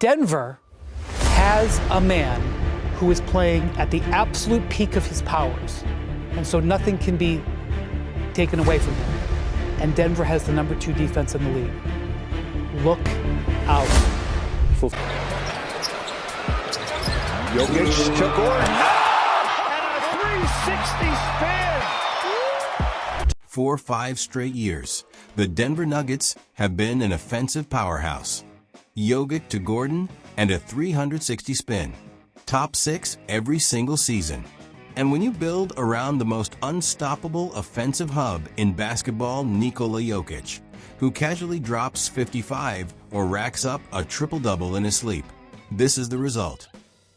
Denver has a man who is playing at the absolute peak of his powers, and so nothing can be taken away from him. And Denver has the #2 defense in the league. Look out. Jokic to Gordon. And a 360 spin. For 5 straight years, the Denver Nuggets have been an offensive powerhouse. Jokic to Gordon and a 360 spin. Top 6 every single season. And when you build around the most unstoppable offensive hub in basketball, Nikola Jokic, who casually drops 55 or racks up a triple-double in his sleep, this is the result.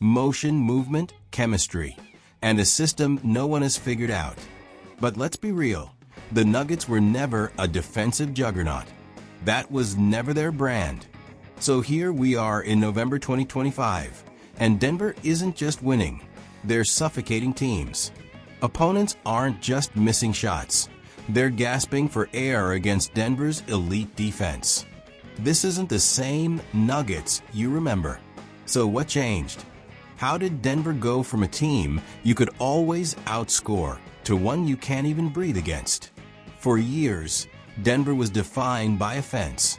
Motion, movement, chemistry, and a system no one has figured out. But let's be real, the Nuggets were never a defensive juggernaut. That was never their brand. So here we are in November 2025, and Denver isn't just winning, they're suffocating teams. Opponents aren't just missing shots, they're gasping for air against Denver's elite defense. This isn't the same Nuggets you remember. So what changed? How did Denver go from a team you could always outscore to one you can't even breathe against? For years, Denver was defined by offense.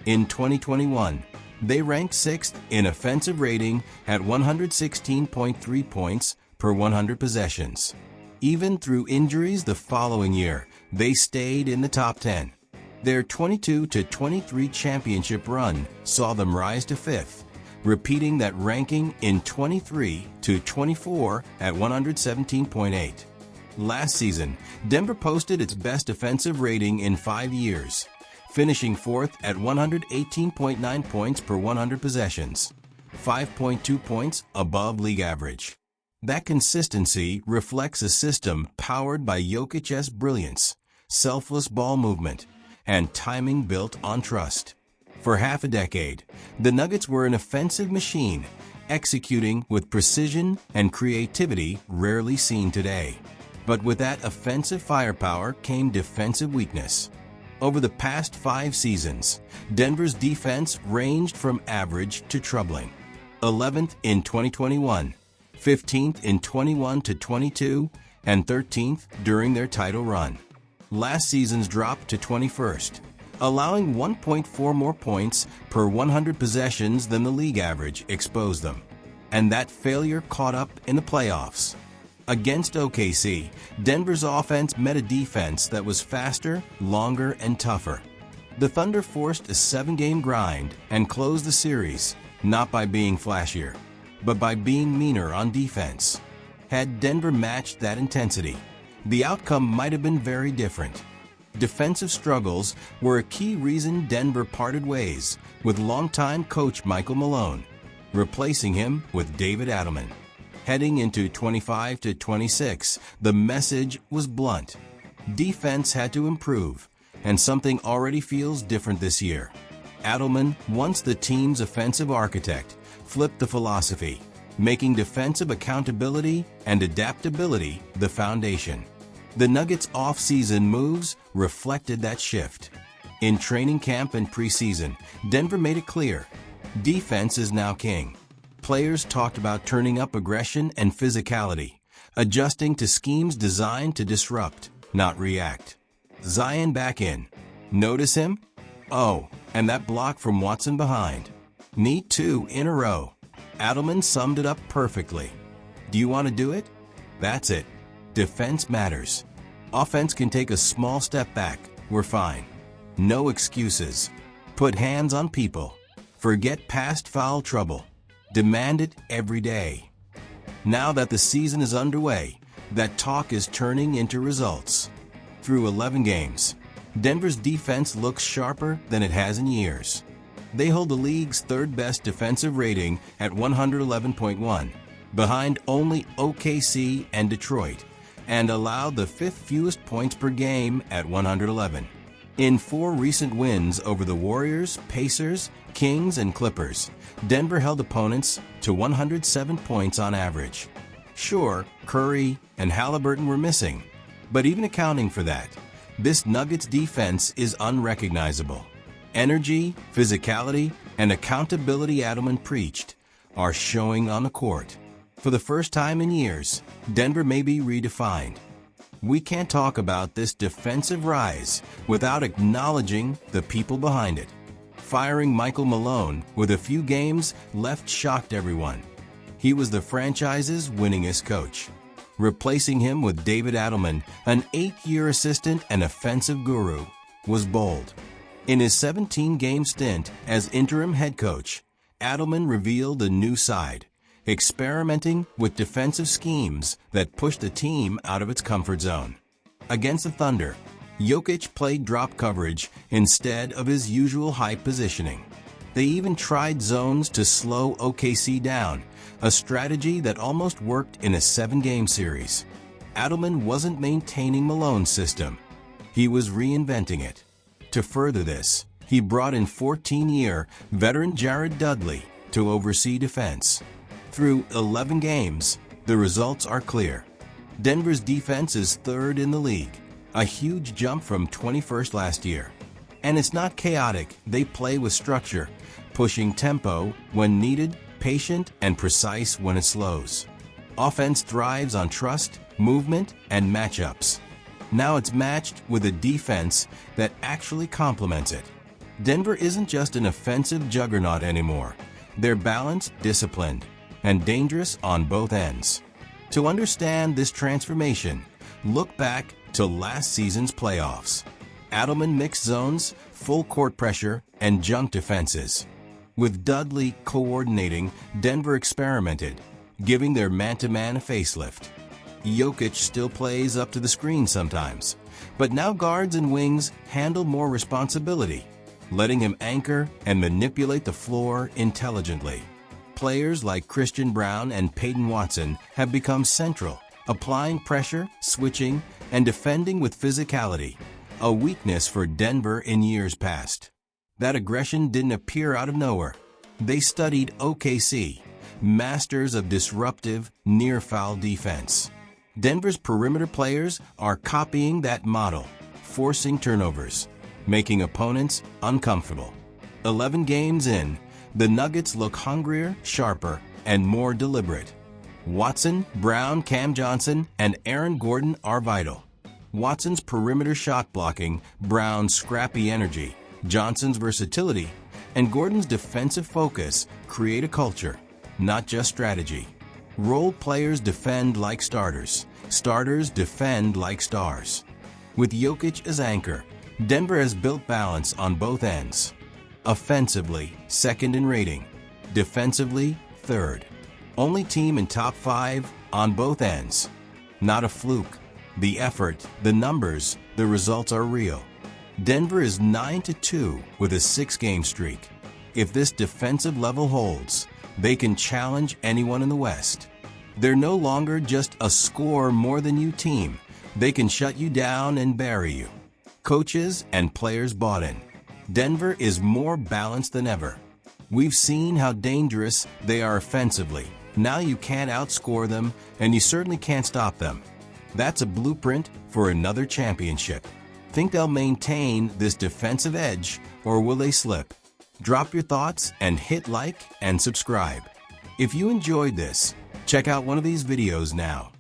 In 2021, they ranked 6th in offensive rating at 116.3 points per 100 possessions. Even through injuries the following year, they stayed in the top 10. Their 22-23 championship run saw them rise to 5th, repeating that ranking in 23-24 at 117.8. Last season, Denver posted its best offensive rating in 5 years, finishing 4th at 118.9 points per 100 possessions, 5.2 points above league average. That consistency reflects a system powered by Jokic's brilliance, selfless ball movement, and timing built on trust. For half a decade, the Nuggets were an offensive machine, executing with precision and creativity rarely seen today. But with that offensive firepower came defensive weakness. Over the past 5 seasons, Denver's defense ranged from average to troubling. 11th in 2021, 15th in 21-22, and 13th during their title run. Last season's drop to 21st, allowing 1.4 more points per 100 possessions than the league average exposed them. And that failure caught up in the playoffs. Against OKC, Denver's offense met a defense that was faster, longer, and tougher. The Thunder forced a 7-game grind and closed the series, not by being flashier, but by being meaner on defense. Had Denver matched that intensity, the outcome might have been very different. Defensive struggles were a key reason Denver parted ways with longtime coach Michael Malone, replacing him with David Adelman. Heading into 25-26, the message was blunt. Defense had to improve, and something already feels different this year. Adelman, once the team's offensive architect, flipped the philosophy, making defensive accountability and adaptability the foundation. The Nuggets' off-season moves reflected that shift. In training camp and preseason, Denver made it clear, defense is now king. Players talked about turning up aggression and physicality, adjusting to schemes designed to disrupt, not react. Zion back in. Notice him? Oh, and that block from Watson behind. Need 2 in a row. Adelman summed it up perfectly. Do you want to do it? That's it. Defense matters. Offense can take a small step back. We're fine. No excuses. Put hands on people. Forget past foul trouble. Demand it every day. Now that the season is underway, that talk is turning into results. Through 11 games, Denver's defense looks sharper than it has in years. They hold the league's 3rd best defensive rating at 111.1, behind only OKC and Detroit, and allow the 5th fewest points per game at 111. In 4 recent wins over the Warriors, Pacers, Kings, and Clippers, Denver held opponents to 107 points on average. Sure, Curry and Halliburton were missing, but even accounting for that, this Nuggets defense is unrecognizable. Energy, physicality, and accountability Adelman preached are showing on the court. For the first time in years, Denver may be redefined. We can't talk about this defensive rise without acknowledging the people behind it. Firing Michael Malone with a few games left shocked everyone. He was the franchise's winningest coach. Replacing him with David Adelman, an 8-year assistant and offensive guru, was bold. In his 17-game stint as interim head coach, Adelman revealed a new side, experimenting with defensive schemes that pushed the team out of its comfort zone. Against the Thunder, Jokic played drop coverage instead of his usual high positioning. They even tried zones to slow OKC down, a strategy that almost worked in a 7-game series. Adelman wasn't maintaining Malone's system. He was reinventing it. To further this, he brought in 14-year veteran Jared Dudley to oversee defense. Through 11 games, the results are clear. Denver's defense is 3rd in the league, a huge jump from 21st last year. And it's not chaotic, they play with structure, pushing tempo when needed, patient and precise when it slows. Offense thrives on trust, movement, and matchups. Now it's matched with a defense that actually complements it. Denver isn't just an offensive juggernaut anymore. They're balanced, disciplined, and dangerous on both ends. To understand this transformation, look back to last season's playoffs. Adelman mixed zones, full court pressure, and junk defenses. With Dudley coordinating, Denver experimented, giving their man-to-man a facelift. Jokic still plays up to the screen sometimes, but now guards and wings handle more responsibility, letting him anchor and manipulate the floor intelligently. Players like Christian Braun and Peyton Watson have become central, applying pressure, switching, and defending with physicality, a weakness for Denver in years past. That aggression didn't appear out of nowhere. They studied OKC, masters of disruptive, near-foul defense. Denver's perimeter players are copying that model, forcing turnovers, making opponents uncomfortable. 11 games in, the Nuggets look hungrier, sharper, and more deliberate. Watson, Brown, Cam Johnson, and Aaron Gordon are vital. Watson's perimeter shot blocking, Brown's scrappy energy, Johnson's versatility, and Gordon's defensive focus create a culture, not just strategy. Role players defend like starters. Starters defend like stars. With Jokic as anchor, Denver has built balance on both ends. Offensively, 2nd in rating. Defensively, 3rd. Only team in top 5 on both ends. Not a fluke. The effort, the numbers, the results are real. Denver is 9-2 with a 6-game streak. If this defensive level holds, they can challenge anyone in the West. They're no longer just a score more than you team. They can shut you down and bury you. Coaches and players bought in. Denver is more balanced than ever. We've seen how dangerous they are offensively. Now you can't outscore them, and you certainly can't stop them. That's a blueprint for another championship. Think they'll maintain this defensive edge, or will they slip? Drop your thoughts and hit like and subscribe. If you enjoyed this, check out one of these videos now.